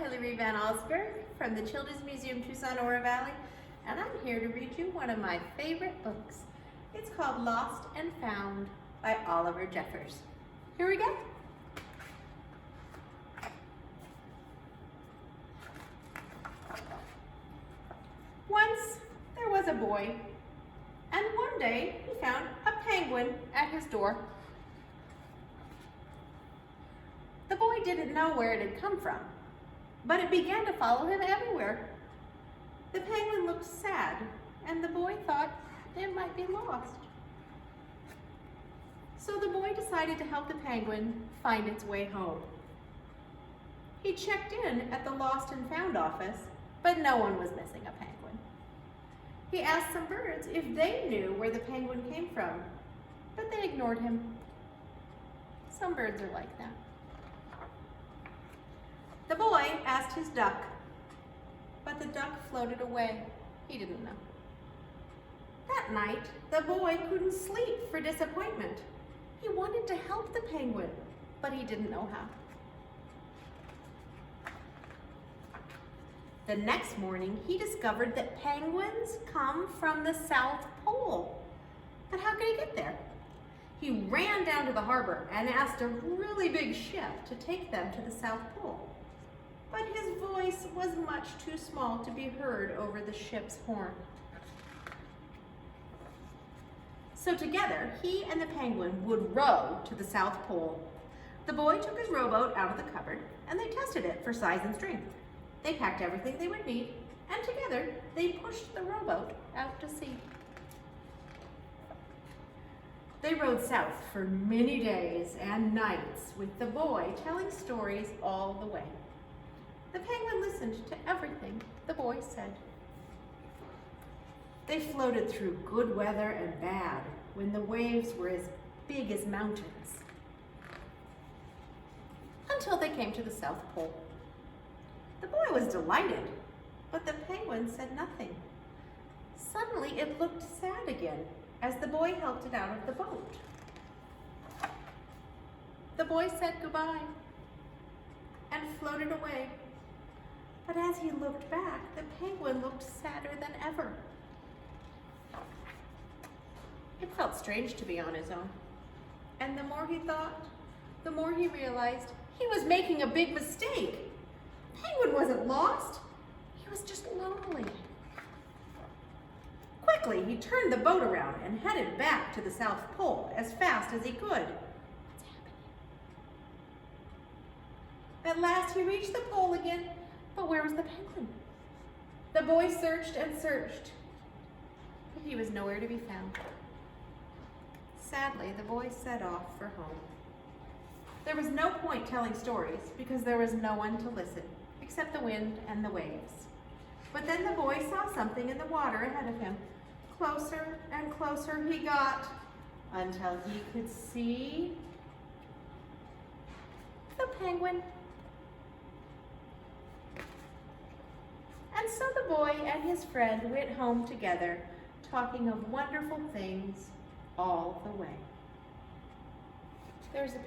Hilary from the Children's Museum, Tucson, Oro Valley, and I'm here to read you one of my favorite books. It's called Lost and Found by Oliver Jeffers. Here we go. Once there was a boy, and one day he found a penguin at his door. The boy didn't know where it had come from, but it began to follow him everywhere. The penguin looked sad, and the boy thought it might be lost. So the boy decided to help the penguin find its way home. He checked in at the Lost and Found office, but no one was missing a penguin. He asked some birds if they knew where the penguin came from, but they ignored him. Some birds are like that. The boy asked his duck, but the duck floated away. He didn't know. That night, the boy couldn't sleep for disappointment. He wanted to help the penguin, but he didn't know how. The next morning, he discovered that penguins come from the South Pole. But how could he get there? He ran down to the harbor and asked a really big ship to take them to the South Pole. But his voice was much too small to be heard over the ship's horn. So together, he and the penguin would row to the South Pole. The boy took his rowboat out of the cupboard, and they tested it for size and strength. They packed everything they would need, and together, they pushed the rowboat out to sea. They rowed south for many days and nights, with the boy telling stories all the way. The penguin listened to everything the boy said. They floated through good weather and bad, when the waves were as big as mountains, until they came to the South Pole. The boy was delighted, but the penguin said nothing. Suddenly it looked sad again as the boy helped it out of the boat. The boy said goodbye and floated away. But as he looked back, the penguin looked sadder than ever. It felt strange to be on his own. And the more he thought, the more he realized he was making a big mistake. The penguin wasn't lost. He was just lonely. Quickly, he turned the boat around and headed back to the South Pole as fast as he could. What's happening? At last, he reached the pole again. But where was the penguin? The boy searched and searched, but he was nowhere to be found. Sadly, the boy set off for home. There was no point telling stories because there was no one to listen except the wind and the waves. But then the boy saw something in the water ahead of him. Closer and closer he got until he could see the penguin. And so the boy and his friend went home together, talking of wonderful things all the way. There's a